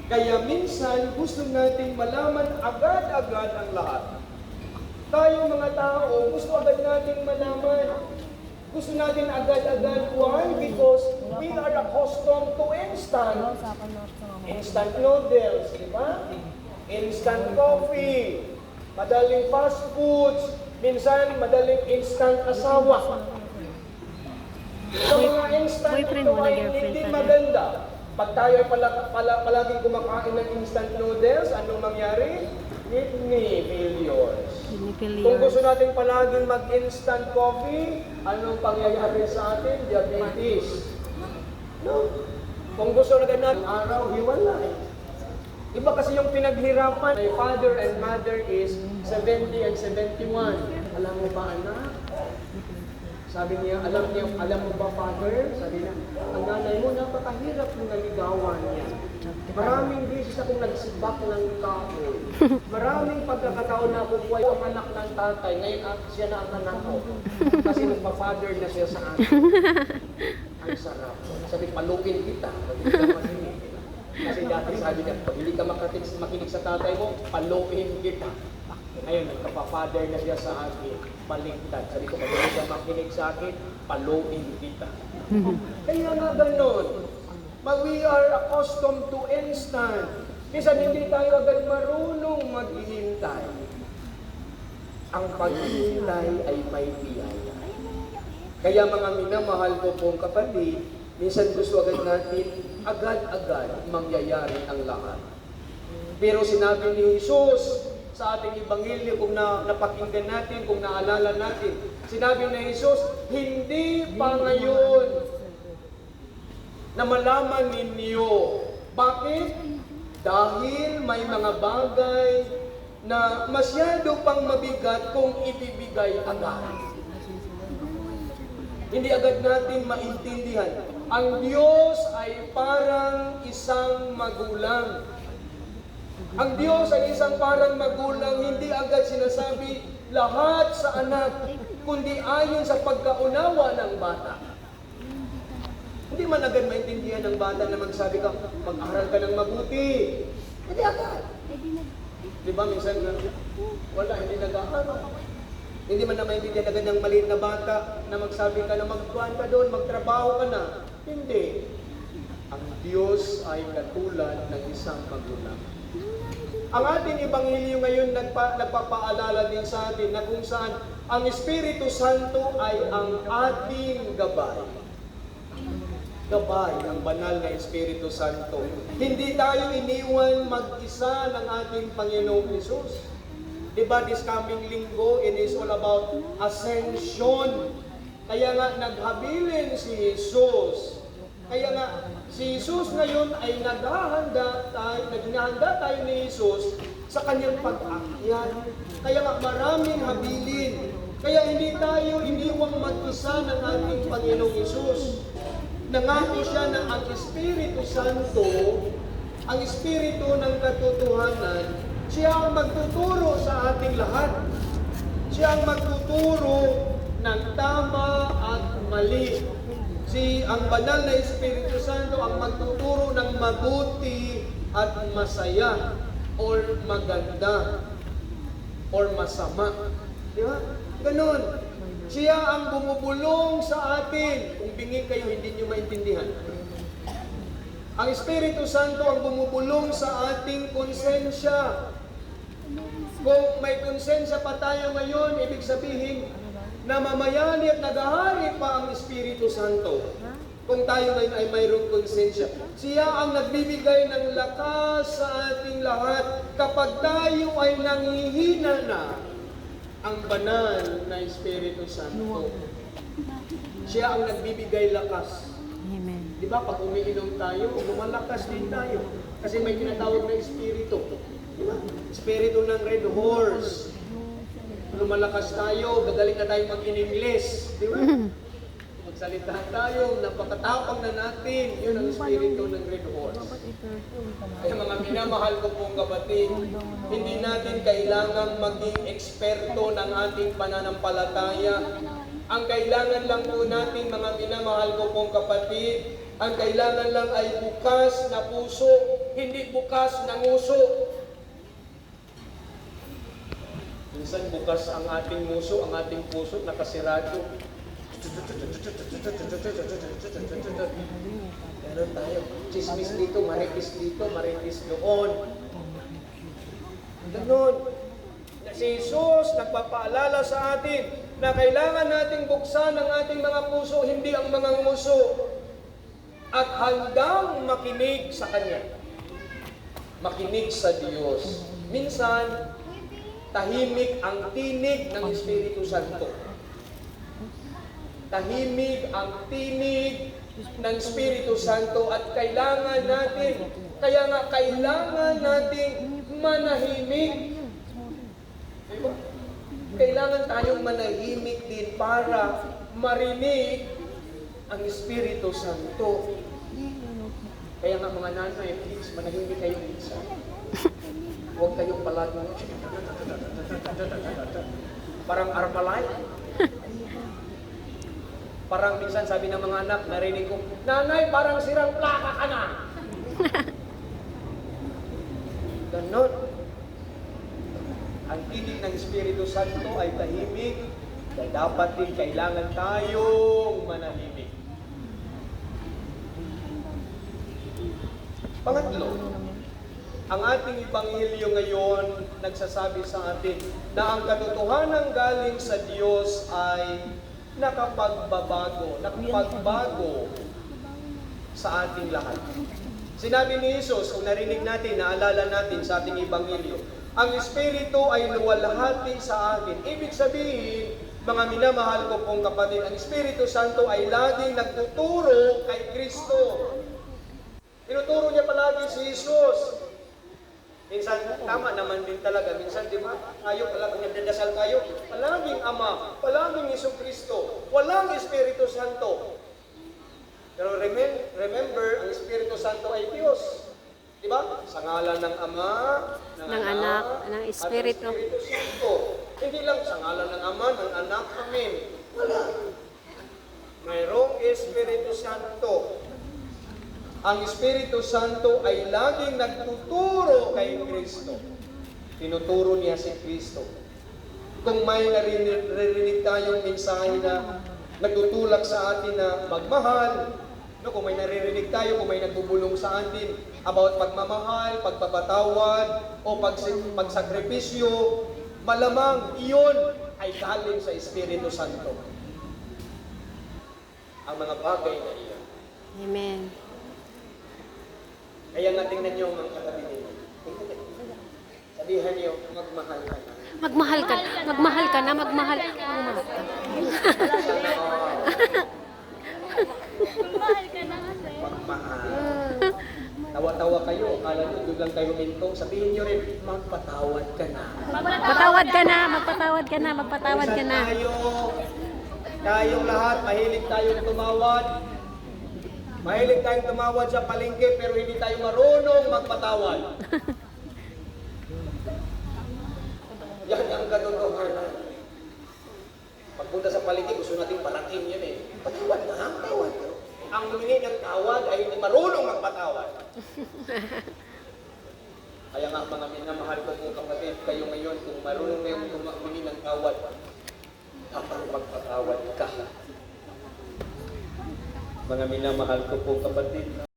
Kaya minsan gusto nating malaman agad-agad ang lahat. Tayo mga tao, gusto agad nating malaman. Gusto natin agad-agad. Why? Because we are accustomed to instant noodles, di ba? Instant coffee, madaling fast foods, minsan madaling instant asawa. Sa mga instant ito ay hindi maganda. Pag tayo ay palaging kumakain ng instant noodles, anong mangyari? Kidney failures. Kung gusto natin palaging mag-instant coffee, anong pangyayari sa atin? Diabetes. No? Kung gusto na natin araw, hiwalay. Iba kasi yung pinaghirapan. My father and mother is 70 and 71. Alam mo ba, anak? Sabi niya, alam mo ba, father? Sabi niya, ang nanay mo, napakahirap yung naligawan niya. Maraming beses akong nagsibak ng kahoy. Maraming pagkakataon na ako buhay ang anak ng tatay. Ngayon siya na ang anak ko. Kasi nagpa-father na siya sa akin. Ang sarap. Sabi, palukin kita. Kasi dati sabi niya, pag hindi ka makinig sa tatay mo, palukin kita. Ngayon, nagpa-father na siya sa akin. Baliktad. Sabi ko, pag hindi ka makinig sa akin, palukin kita. Kaya nga ganun. We are accustomed to instant. Minsan hindi tayo agad marunong maghihintay. Ang paghihintay ay may biyaya. Kaya mga minamahal ko pong kapatid, minsan gusto agad natin, agad-agad mangyayari ang lahat. Pero sinabi ni Jesus sa ating Ebanghelyo, kung napakinggan natin, kung naalala natin, sinabi ni Jesus, hindi pa ngayon na malaman ninyo. Bakit? Dahil may mga bagay na masyado pang mabigat kung ibibigay agad. Hindi agad natin maintindihan. Ang Diyos ay parang isang magulang. Ang Diyos ay isang parang magulang, hindi agad sinasabi lahat sa anak, kundi ayon sa pagkaunawa ng bata. Hindi man agad maintindihan ng bata na magsabi ka, mag-aral ka ng mabuti. Hindi agad. Di ba minsan, wala, hindi nag-aaral. Hindi man na maintindihan agad ng maliit na bata na magsabi ka na magkuhan ka doon, magtrabaho ka na. Hindi. Ang Diyos ay katulad ng isang magulang. Ang ating Ebanghelyo ngayon nagpapaalala din sa atin na kung saan ang Espiritu Santo ay ang ating gabay. Gabay, ang banal na Espiritu Santo. Hindi tayo iniwan mag-isa ng ating Panginoong Hesus. Diba, this coming linggo, it is all about ascension. Kaya nga, naghabilin si Jesus. Kaya nga, si Jesus ngayon ay naghahanda tayo ni Jesus sa kanyang pag-akyat. Kaya nga, maraming habilin. Kaya hindi tayo iniwang mag-isa ng ating Panginoong Hesus. Nangako siya na ang Espiritu Santo, ang Espiritu ng katotohanan, siya ang magtuturo sa ating lahat. Siya ang magtuturo ng tama at mali. Ang banal na Espiritu Santo ang magtuturo ng mabuti at masaya, or maganda, or masama. Di ba? Ganon. Siya ang bumubulong sa atin. Kung bingin kayo, hindi nyo maintindihan. Ang Espiritu Santo ang bumubulong sa ating konsensya. Kung may konsensya pa tayo ngayon, ibig sabihin, namamayani at nagahari pa ang Espiritu Santo. Kung tayo ngayon ay mayroong konsensya. Siya ang nagbibigay ng lakas sa ating lahat kapag tayo ay nanghihina na. Ang banal na Espiritu Santo. Siya ang nagbibigay lakas. Amen. Di ba, pag umiinom tayo, lumalakas din tayo. Kasi may tinatawag na Espiritu. Di ba? Espiritu ng Red Horse. Lumalakas tayo, gagaling na tayo mag-in-English. Di ba? Magsalita tayo, napakatapang na natin. Yun ang Espiritu ng Red Horse. Kaya mga minamahal ko pong kapatid, hindi natin kailangang maging eksperto ng ating pananampalataya. Ang kailangan lang po natin, mga minamahal ko pong kapatid, ang kailangan lang ay bukas na puso. hindi bukas ng nguso. Minsan bukas ang ating nguso, ang ating puso, nakasirado. Ganon tayo. Chismis dito, maritis doon. Ganon. Si Jesus nagpapaalala sa atin na kailangan nating buksan ang ating mga puso, hindi ang mga nguso. At handang makinig sa Kanya. Makinig sa Diyos. Minsan, tahimik ang tinig ng Espiritu Santo. Tahimik ang tinig ng Espiritu Santo at kailangan natin, kaya nga kailangan nating manahimik. Diba? Kailangan tayong manahimik din para marinig ang Espiritu Santo. Kaya nga mga nanay, please, manahimik kayo minsan. Huwag kayong palaging parang Armalite. Parang minsan sabi ng mga anak, narinig ko, "Nanay, parang sirang plaka ka na." Ganon. Ang tinig ng Espiritu Santo ay tahimik, kaya dapat din kailangan tayong manahimik. Pangatlo, ang ating Ebanghelyo ngayon nagsasabi sa atin na ang katotohanan galing sa Diyos ay nakapagbago sa ating lahat. Sinabi ni Jesus, kung narinig natin, naalala natin sa ating Ebanghelyo, ang Espiritu ay luwalhati sa akin. Ibig sabihin, mga minamahal ko pong kapatid, ang Espiritu Santo ay laging nagtuturo kay Kristo. Tinuturo niya palagi si Jesus. Minsan, tama naman din talaga. Minsan, di ba, tayo pala, kung nagdadasal tayo, palaging Ama, palaging Hesus Kristo, walang Espiritu Santo. Pero remember, ang Espiritu Santo ay Diyos. Di ba? Sa ngalan ng Ama, ng Anak, ng Espiritu. at ng Espiritu Santo. Hindi lang sa ngalan ng Ama, ng Anak, Amen. Wala. Mayroong Espiritu Santo. Ang Espiritu Santo ay laging nagtuturo kay Kristo. Tinuturo niya si Kristo. Kung may naririnig tayong mensahe na nagtutulak sa atin na magmahal, no, kung may naririnig tayo, kung may nagbubulong sa atin about pagmamahal, pagpapatawad, o pagsakripisyo, malamang iyon ay galing sa Espiritu Santo. Ang mga bagay na iyon. Amen. Kaya nga tingnan niyo ang katabi ninyo. Sabihan niyo, magmahal ka na. Magmahal ka na, magmahal ka na. Mahal ka na kasi. Magmahal. Tawa-tawa kayo, akala niyo doon lang kayo humintong. Sabihin niyo rin, magpatawad ka na. Magpatawad ka na, magpatawad ka na, magpatawad ka na. Tayong lahat, mahilig tayong tumawad. Mahilig tayong tumawad sa palengke, pero hindi tayo marunong magpatawad. Yan ang katotohanan. Pagpunta sa palengke, gusto natin parating yan eh. Patawad na, tawad. Ang humingi ng tawad ay hindi marunong magpatawad. Kaya nga mga minamahal ko po kapatid, kayo ngayon, kung marunong kayong humingi ng tawad, dapat magpatawad ka. Mga minamahal ko po kapatid,